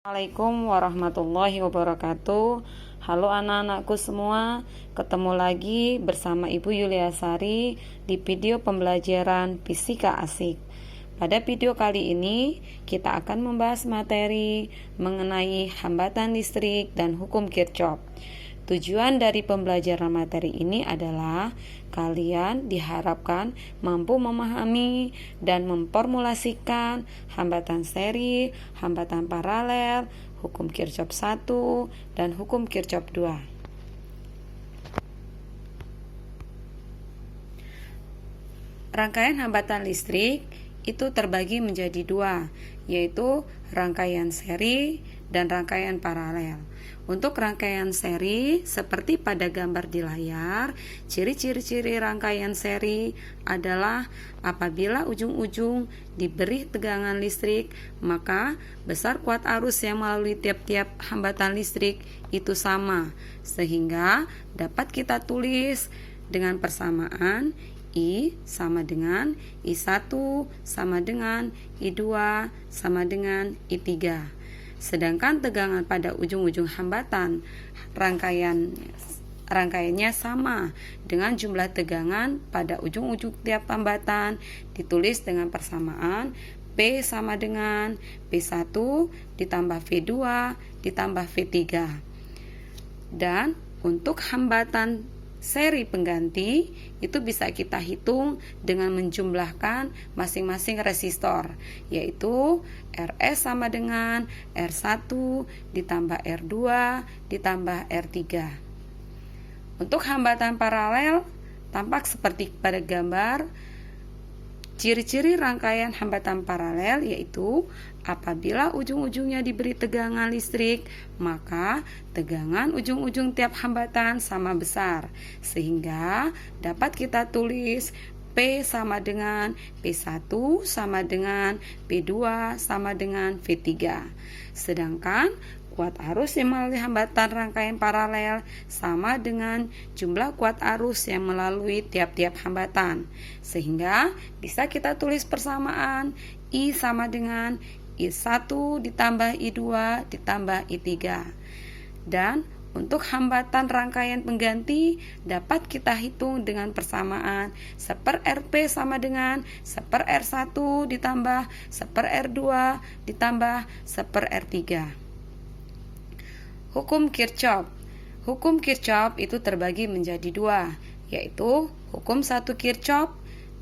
Assalamualaikum warahmatullahi wabarakatuh. Halo anak-anakku semua, ketemu lagi bersama Ibu Yuliasari di video pembelajaran Fisika Asik. Pada video kali ini kita akan membahas materi mengenai hambatan listrik dan hukum Kirchhoff. Tujuan dari pembelajaran materi ini adalah kalian diharapkan mampu memahami dan memformulasikan hambatan seri, hambatan paralel, hukum Kirchhoff 1, dan hukum Kirchhoff 2. Rangkaian hambatan listrik itu terbagi menjadi dua, yaitu rangkaian seri dan rangkaian paralel. Untuk rangkaian seri, seperti pada gambar di layar, ciri-ciri rangkaian seri adalah apabila ujung-ujung diberi tegangan listrik, maka besar kuat arus yang melalui tiap-tiap hambatan listrik itu sama, sehingga dapat kita tulis dengan persamaan I sama dengan I1 sama dengan I2 sama dengan I3. Sedangkan tegangan pada ujung-ujung hambatan rangkaiannya sama dengan jumlah tegangan pada ujung-ujung tiap hambatan ditulis dengan persamaan P sama dengan P1 ditambah V2 ditambah V3. Dan untuk hambatan seri pengganti itu bisa kita hitung dengan menjumlahkan masing-masing resistor, yaitu RS sama dengan R1 ditambah R2 ditambah R3. Untuk hambatan paralel tampak seperti pada gambar. Ciri-ciri rangkaian hambatan paralel yaitu apabila ujung-ujungnya diberi tegangan listrik, maka tegangan ujung-ujung tiap hambatan sama besar, sehingga dapat kita tulis P sama dengan P1 sama dengan P2 sama dengan V3. Sedangkan kuat arus yang melalui hambatan rangkaian paralel sama dengan jumlah kuat arus yang melalui tiap-tiap hambatan, sehingga bisa kita tulis persamaan I sama dengan I1 ditambah I2 ditambah I3. Dan untuk hambatan rangkaian pengganti dapat kita hitung dengan persamaan 1/Rp sama dengan 1/R1 ditambah 1/R2 ditambah 1/R3. Hukum Kirchhoff. Hukum Kirchhoff itu terbagi menjadi dua, yaitu hukum 1 Kirchhoff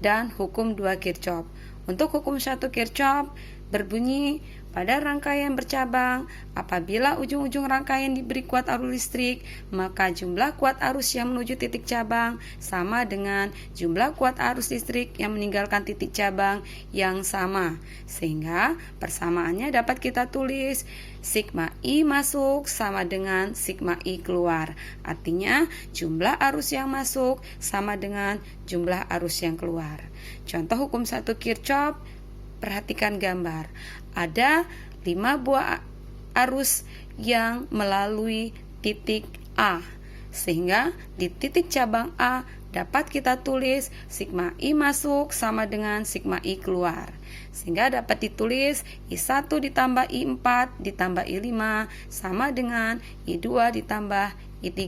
dan hukum 2 Kirchhoff. Untuk hukum 1 Kirchhoff berbunyi pada rangkaian bercabang, apabila ujung-ujung rangkaian diberi kuat arus listrik, maka jumlah kuat arus yang menuju titik cabang sama dengan jumlah kuat arus listrik yang meninggalkan titik cabang yang sama, sehingga persamaannya dapat kita tulis sigma I masuk sama dengan sigma I keluar. Artinya jumlah arus yang masuk sama dengan jumlah arus yang keluar. Contoh hukum 1 Kirchhoff, perhatikan gambar. Ada 5 buah arus yang melalui titik A, sehingga di titik cabang A dapat kita tulis sigma I masuk sama dengan sigma I keluar, sehingga dapat ditulis I1 ditambah I4 ditambah I5 sama dengan I2 ditambah I3.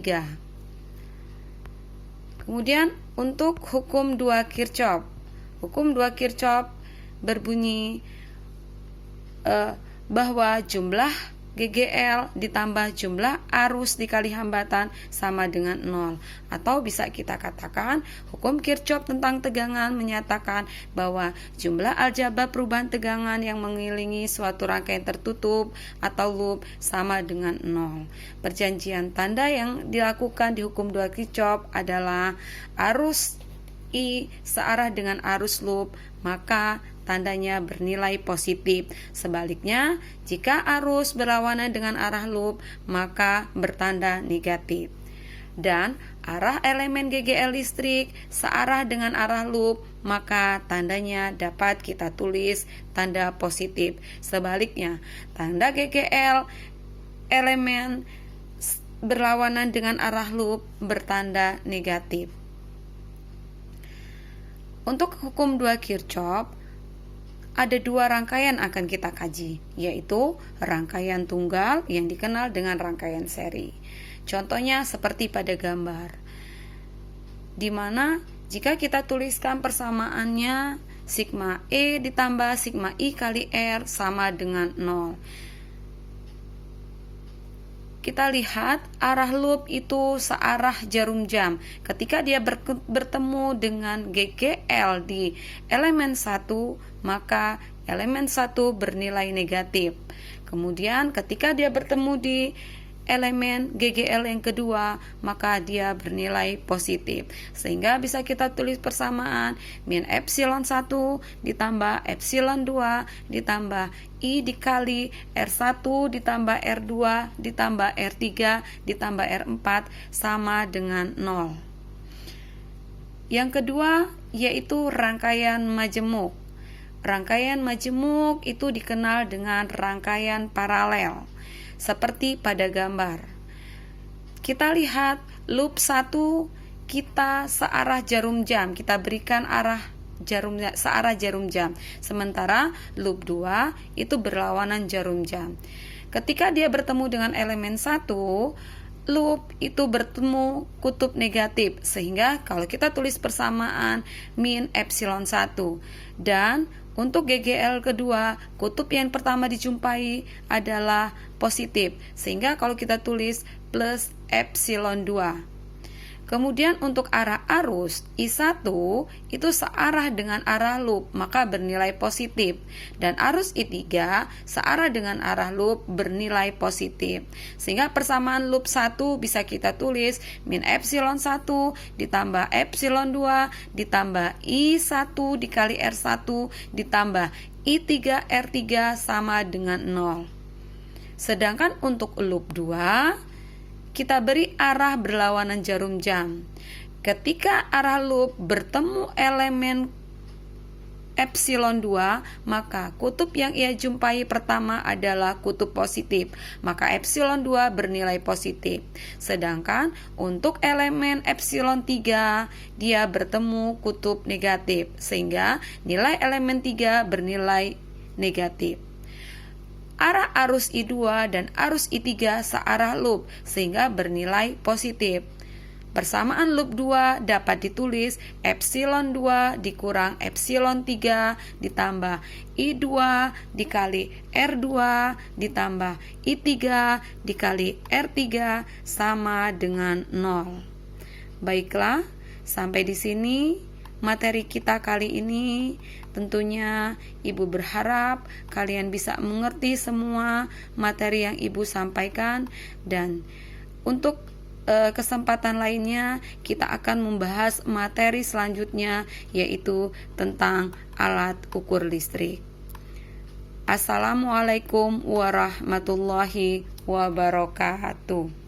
Kemudian untuk hukum 2 Kirchhoff. Hukum 2 Kirchhoff berbunyi bahwa jumlah GGL ditambah jumlah arus dikali hambatan sama dengan 0. Atau bisa kita katakan hukum Kirchhoff tentang tegangan menyatakan bahwa jumlah aljabar perubahan tegangan yang mengelilingi suatu rangkaian tertutup atau loop sama dengan 0. Perjanjian tanda yang dilakukan di hukum 2 Kirchhoff adalah arus I searah dengan arus loop, maka tandanya bernilai positif. Sebaliknya, jika arus berlawanan dengan arah loop, maka bertanda negatif. Dan arah elemen GGL listrik searah dengan arah loop, maka tandanya dapat kita tulis tanda positif. Sebaliknya, tanda GGL elemen berlawanan dengan arah loop bertanda negatif. Untuk hukum 2 Kirchhoff, ada dua rangkaian akan kita kaji, yaitu rangkaian tunggal yang dikenal dengan rangkaian seri. Contohnya seperti pada gambar, di mana jika kita tuliskan persamaannya sigma E ditambah sigma I kali R sama dengan 0. Kita lihat arah loop itu searah jarum jam. Ketika dia bertemu dengan GGL di elemen 1, maka elemen 1 bernilai negatif. Kemudian ketika dia bertemu di elemen GGL yang kedua, maka dia bernilai positif. Sehingga bisa kita tulis persamaan min epsilon 1 ditambah epsilon 2 ditambah I dikali R1 ditambah R2 ditambah R3 ditambah R4 sama dengan 0. Yang kedua yaitu rangkaian majemuk. Rangkaian majemuk itu dikenal dengan rangkaian paralel, seperti pada gambar. Kita lihat loop 1 kita searah jarum jam, kita berikan searah jarum jam. Sementara loop 2 itu berlawanan jarum jam. Ketika dia bertemu dengan elemen 1, loop itu bertemu kutub negatif, sehingga kalau kita tulis persamaan min epsilon 1, dan untuk GGL kedua, kutub yang pertama dijumpai adalah positif, sehingga kalau kita tulis plus epsilon 2. Kemudian untuk arah arus, I1 itu searah dengan arah loop, maka bernilai positif. Dan arus I3 searah dengan arah loop, bernilai positif. Sehingga persamaan loop 1 bisa kita tulis min epsilon 1 ditambah epsilon 2 ditambah I1 dikali R1 ditambah I3 R3 sama dengan 0. Sedangkan untuk loop 2, kita beri arah berlawanan jarum jam. Ketika arah loop bertemu elemen epsilon 2, maka kutub yang ia jumpai pertama adalah kutub positif, maka epsilon 2 bernilai positif. Sedangkan untuk elemen epsilon 3, dia bertemu kutub negatif, sehingga nilai elemen 3 bernilai negatif. Arah arus I2 dan arus I3 searah loop, sehingga bernilai positif. Persamaan loop 2 dapat ditulis epsilon 2 dikurang epsilon 3 ditambah I2 dikali R2 ditambah I3 dikali R3 sama dengan 0. Baiklah, sampai di sini materi kita kali ini. Tentunya Ibu berharap kalian bisa mengerti semua materi yang Ibu sampaikan, dan untuk kesempatan lainnya kita akan membahas materi selanjutnya, yaitu tentang alat ukur listrik. Assalamualaikum warahmatullahi wabarakatuh.